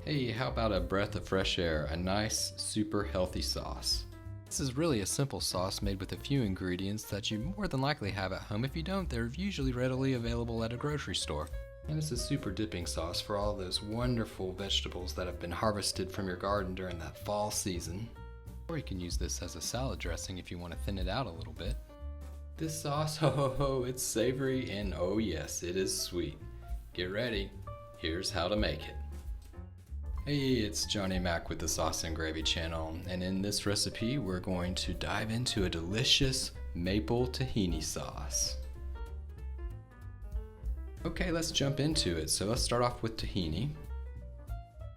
Hey, how about a breath of fresh air, a nice, super healthy sauce? This is really a simple sauce made with a few ingredients that you more than likely have at home. If you don't, they're usually readily available at a grocery store. And it's a super dipping sauce for all those wonderful vegetables that have been harvested from your garden during that fall season. Or you can use this as a salad dressing if you want to thin it out a little bit. This sauce, it's savory and oh yes, it is sweet. Get ready, here's how to make it. Hey, it's Johnny Mac with the Sauce and Gravy channel, and in this recipe we're going to dive into a delicious maple tahini sauce. Okay, let's jump into it. So let's start off with tahini.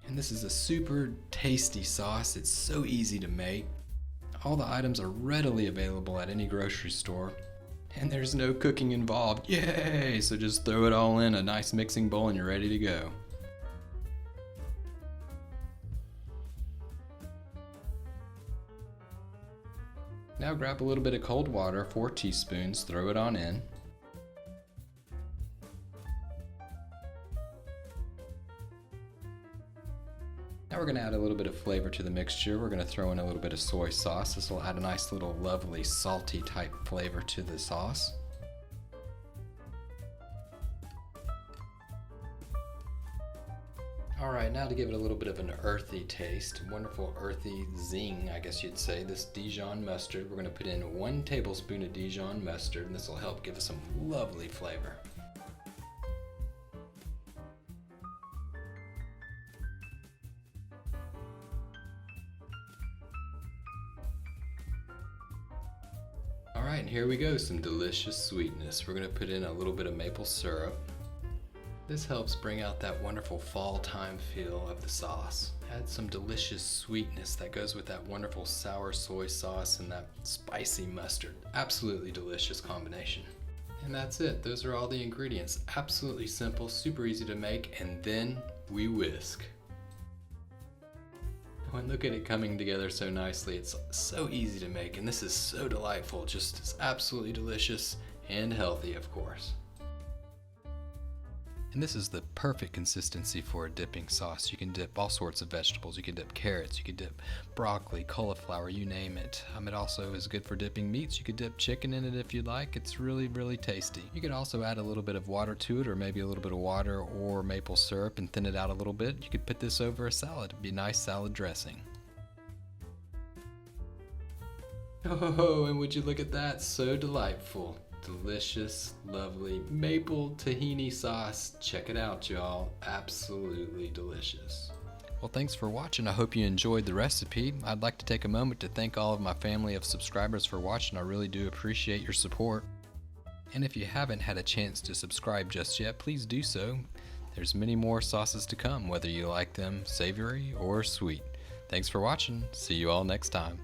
And this is a super tasty sauce. It's so easy to make. All the items are readily available at any grocery store. And there's no cooking involved. Yay! So just throw it all in a nice mixing bowl and you're ready to go. Now grab a little bit of cold water, 4 teaspoons, throw it on in. Now we're going to add a little bit of flavor to the mixture. We're going to throw in a little bit of soy sauce. This will add a nice little lovely salty type flavor to the sauce. Alright, now to give it a little bit of an earthy taste, wonderful earthy zing, I guess you'd say, this Dijon mustard. We're going to put in 1 tablespoon of Dijon mustard, and this will help give us some lovely flavor. Alright, and here we go, some delicious sweetness. We're going to put in a little bit of maple syrup. This helps bring out that wonderful fall time feel of the sauce. Add some delicious sweetness that goes with that wonderful sour soy sauce and that spicy mustard. Absolutely delicious combination. And that's it. Those are all the ingredients. Absolutely simple, super easy to make, and then we whisk. Oh, and look at it coming together so nicely. It's so easy to make, and this is so delightful. Just it's absolutely delicious and healthy, of course. And this is the perfect consistency for a dipping sauce. You can dip all sorts of vegetables. You can dip carrots, you can dip broccoli, cauliflower, you name it. It also is good for dipping meats. You could dip chicken in it if you'd like. It's really, really tasty. You could also add a little bit of water to it, or maybe a little bit of water or maple syrup and thin it out a little bit. You could put this over a salad. It'd be a nice salad dressing. Oh, and would you look at that? So delightful. Delicious, lovely maple tahini sauce. Check it out, y'all. Absolutely delicious. Well, thanks for watching. I hope you enjoyed the recipe. I'd like to take a moment to thank all of my family of subscribers for watching. I really do appreciate your support. And if you haven't had a chance to subscribe just yet, please do so. There's many more sauces to come, whether you like them savory or sweet. Thanks for watching. See you all next time.